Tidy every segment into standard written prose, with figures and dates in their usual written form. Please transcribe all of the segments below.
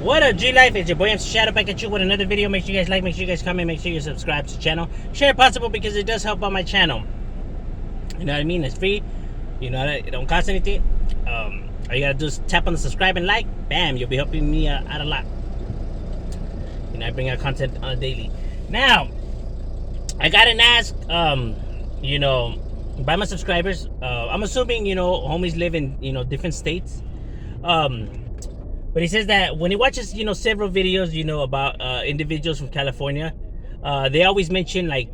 What up, G Life? It's your boy MC Shadow back at you with another video. Make sure you guys like, make sure you guys comment, make sure you subscribe to the channel. Share if possible because it does help out my channel. You know what I mean? It's free. You know, it don't cost anything. All you gotta do is tap on the subscribe and like. Bam, you'll be helping me out a lot. You know, I bring out content on a daily. Now, I got an ask, you know, by my subscribers. I'm assuming, you know, homies live in, you know, different states. But he says that when he watches, you know, several videos, you know, about individuals from California, they always mention like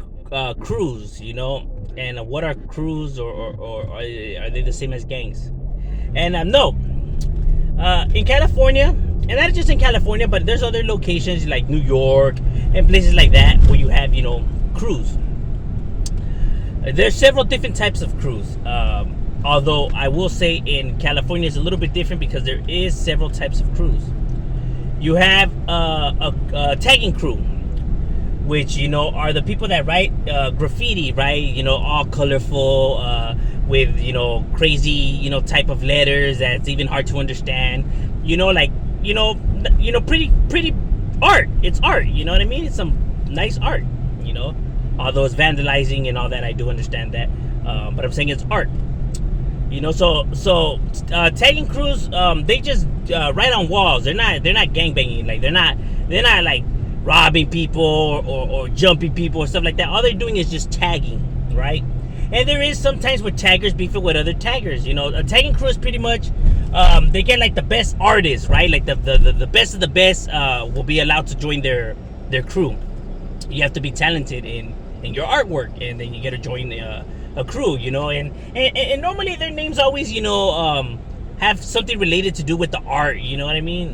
crews, you know, and what are crews, or are they the same as gangs? And no, in California, and not just in California, but there's other locations like New York and places like that where you have, you know, crews. There's several different types of crews. Although I will say in California it's a little bit different because there is several types of crews. You have a tagging crew, which, you know, are the people that write graffiti, right? You know, all colorful, with, you know, crazy, you know, type of letters that's even hard to understand. You know, like, you know, pretty art. It's art. You know what I mean? It's some nice art. You know, although it's vandalizing and all that, I do understand that. But I'm saying it's art. You know, so tagging crews, they just write on walls. They're not gangbanging. Like they're not like robbing people or jumping people or stuff like that. All they're doing is just tagging, right? And there is sometimes where taggers beef it with other taggers. You know, a tagging crew is pretty much they get like the best artists, right? Like the best of the best will be allowed to join their crew. You have to be talented in your artwork, and then you get to join a crew, you know, and normally their names always, you know, have something related to do with the art, you know what I mean?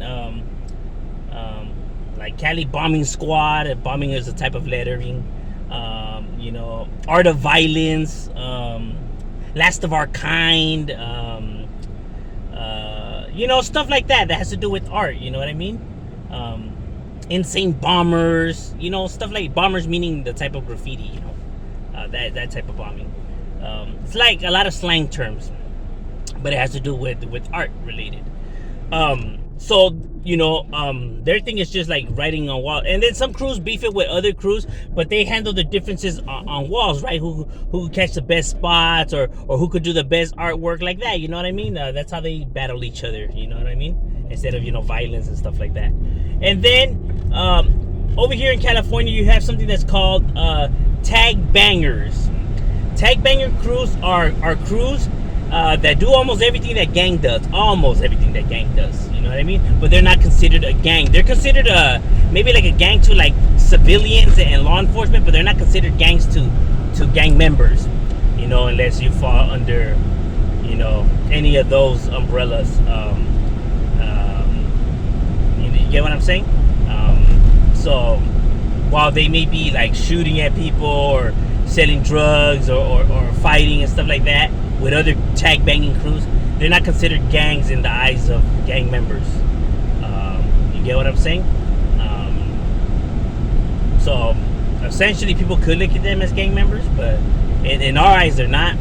Like Cali Bombing Squad. Bombing is a type of lettering. You know, Art of Violence, Last of Our Kind, you know, stuff like that has to do with art, you know what I mean? Insane Bombers, you know, stuff like bombers meaning the type of graffiti, you know, that type of bombing. It's like a lot of slang terms, but it has to do with art related. So, you know, their thing is just like writing on walls. And then some crews beef it with other crews, but they handle the differences on walls, right? Who could catch the best spots, or who could do the best artwork, like that, you know what I mean? That's how they battle each other, you know what I mean? Instead of, you know, violence and stuff like that. And then over here in California, you have something that's called tag bangers. Tag banger crews are crews that do almost everything that gang does. Almost everything that gang does. You know what I mean? But they're not considered a gang. They're considered maybe like a gang to like civilians and law enforcement, but they're not considered gangs to gang members. You know, unless you fall under, you know, any of those umbrellas. You get what I'm saying? So while they may be like shooting at people or selling drugs or fighting and stuff like that with other tag banging crews, they're not considered gangs in the eyes of gang members. You get what I'm saying? So essentially people could look at them as gang members, but in our eyes they're not.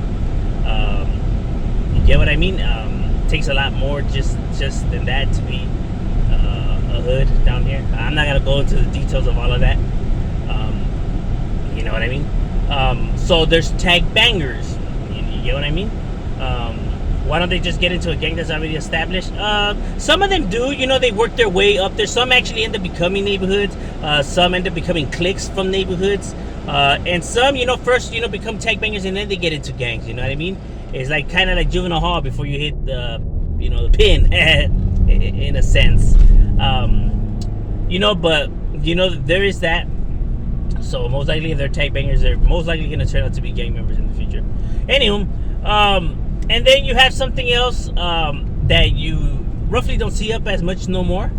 You get what I mean? It takes a lot more just than that to be a hood down here. I'm not gonna go into the details of all of that. You know what I mean? So there's tag bangers. You get what I mean? Why don't they just get into a gang that's already established? Some of them do. You know, they work their way up there. Some actually end up becoming neighborhoods. Some end up becoming cliques from neighborhoods. And some, you know, first, you know, become tag bangers and then they get into gangs. You know what I mean? It's like kind of like juvenile hall before you hit the, you know, the pin, in a sense. You know, but, you know, there is that. So most likely if they're tag bangers, they're most likely going to turn out to be gang members in the future. Anywho, and then you have something else that you roughly don't see up as much no more.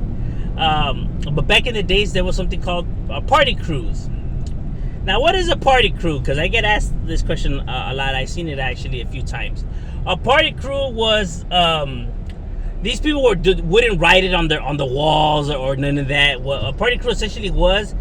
But back in the days, there was something called party crews. Now, what is a party crew? Because I get asked this question a lot. I've seen it actually a few times. A party crew was these people wouldn't write it on the walls or none of that. What a party crew essentially was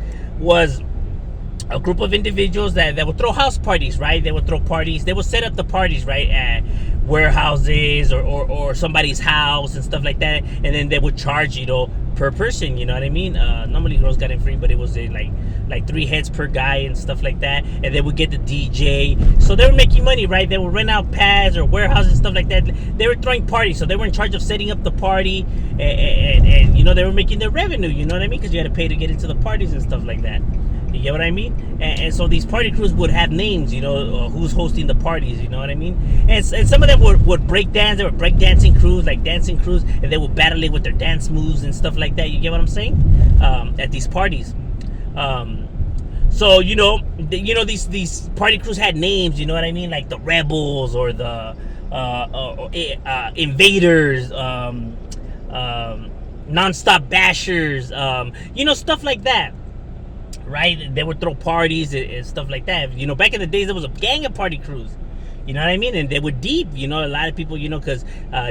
a group of individuals that would throw house parties, right? They would throw parties. They would set up the parties, right, at warehouses or somebody's house and stuff like that. And then they would charge, you know, per person, you know what I mean? Normally girls got in free, but it was like 3 heads per guy and stuff like that. And they would get the DJ, so they were making money, right? They would rent out pads or warehouses and stuff like that. They were throwing parties, so they were in charge of setting up the party, and you know, they were making their revenue, you know what I mean? Because you had to pay to get into the parties and stuff like that. You get what I mean? And so these party crews would have names, you know, who's hosting the parties, you know what I mean? And some of them would break dance. They were break dancing crews, like dancing crews, and they would battle it with their dance moves and stuff like that. You get what I'm saying? At these parties. So these party crews had names, you know what I mean? Like the Rebels or the Invaders, Nonstop Bashers, stuff like that. Right? They would throw parties and stuff like that. You know, back in the days, there was a gang of party crews. You know what I mean? And they were deep. You know, a lot of people, because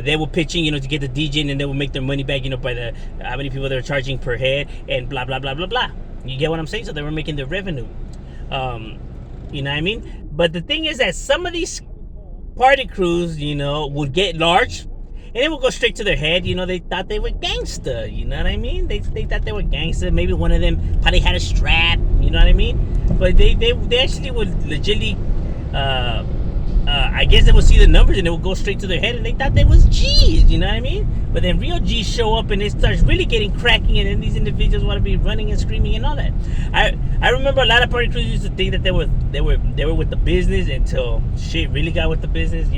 they were pitching, to get the DJ, and they would make their money back, by the how many people they were charging per head, and blah, blah, blah, blah, blah. You get what I'm saying? So they were making their revenue. You know what I mean? But the thing is that some of these party crews, would get large, and it would go straight to their head. They thought they were gangster. You know what I mean? They thought they were gangster. Maybe one of them probably had a strap. You know what I mean? But they actually would legitly, I guess they would see the numbers and they would go straight to their head, and they thought they was G's. You know what I mean? But then real G's show up and it starts really getting cracking, and then these individuals want to be running and screaming and all that. I remember a lot of party crews used to think that they were with the business until shit really got with the business.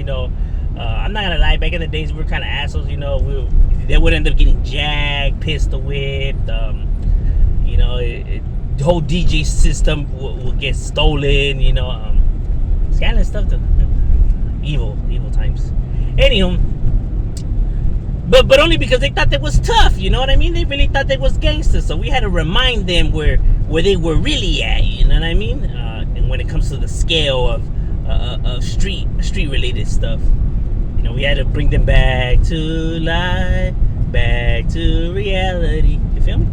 I'm not gonna lie, back in the days we were kind of assholes, they would end up getting jacked, pistol whipped, the whole DJ system would get stolen, scandalous stuff, evil times. Anywho, but only because they thought they was tough, you know what I mean? They really thought they was gangsters, so we had to remind them where they were really at, you know what I mean? And when it comes to the scale of street related stuff. We had to bring them back to life, back to reality. You feel me?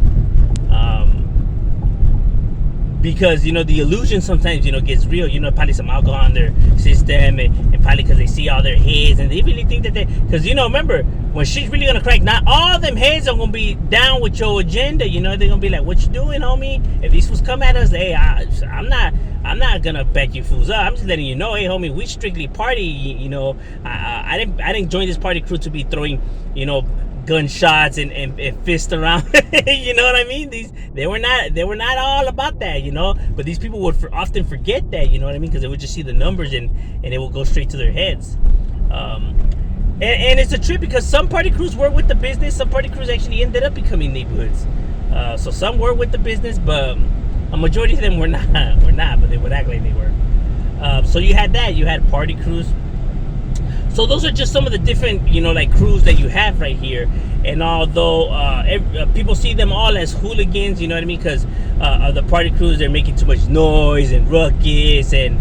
Because, the illusion sometimes, gets real. Probably some alcohol in their system, and probably because they see all their heads, and they really think that because, remember, when shit's really going to crack, not all them heads are going to be down with your agenda. They're going to be like, what you doing, homie? If these fools come at us, hey, I'm not gonna back you fools up. I'm just letting you know, hey homie, we strictly party. I didn't join this party crew to be throwing, gunshots and fists around. You know what I mean? They were not all about that, But these people would often forget that, you know what I mean? Because they would just see the numbers and it would go straight to their heads. And it's a trip because some party crews were with the business. Some party crews actually ended up becoming neighborhoods. So some were with the business, but a majority of them were not, but they would act like they were. So you had that. You had party crews. So those are just some of the different, crews that you have right here. And although people see them all as hooligans, you know what I mean? Because of the party crews, they're making too much noise and ruckus, and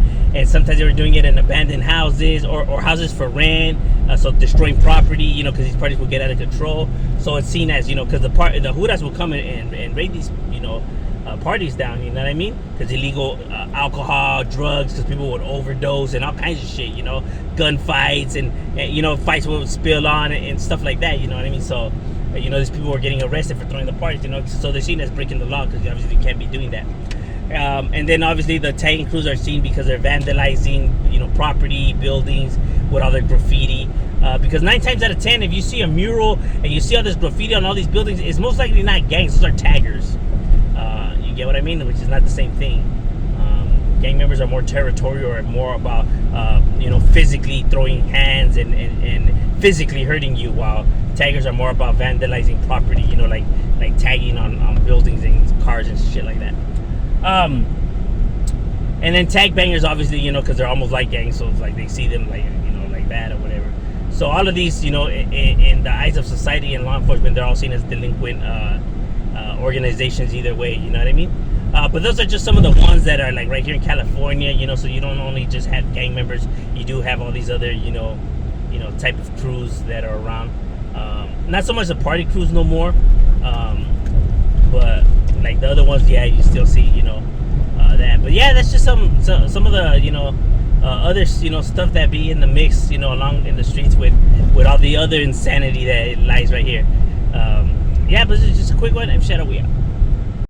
sometimes they were doing it in abandoned houses or houses for rent. So destroying property, because these parties will get out of control. So it's seen as, because the hoodas will come and raid these, parties down, you know what I mean? Because illegal alcohol, drugs, because people would overdose and all kinds of shit, gunfights and fights would spill on and stuff like that, you know what I mean? So, these people were getting arrested for throwing the parties, so they're seen as breaking the law because obviously you can't be doing that. And then obviously the tagging crews are seen because they're vandalizing, property, buildings with all their graffiti. Because 9 times out of 10, if you see a mural and you see all this graffiti on all these buildings, it's most likely not gangs, those are taggers. You get what I mean? Which is not the same thing. Gang members are more territorial and more about, physically throwing hands and physically hurting you, while taggers are more about vandalizing property, like tagging on buildings and cars and shit like that. And then tag bangers, obviously, because they're almost like gangs, so it's like they see them like, like that or whatever. So all of these, in the eyes of society and law enforcement, they're all seen as delinquent organizations either way, you know what I mean? But those are just some of the ones that are like right here in California, so you don't only just have gang members, you do have all these other, type of crews that are around. Not so much the party crews no more, but like the other ones, yeah, you still see, that. But yeah, that's just some of the, other, stuff that be in the mix, along in the streets with all the other insanity that lies right here. Yeah, but this is just a quick one. I'm Shadow. We out.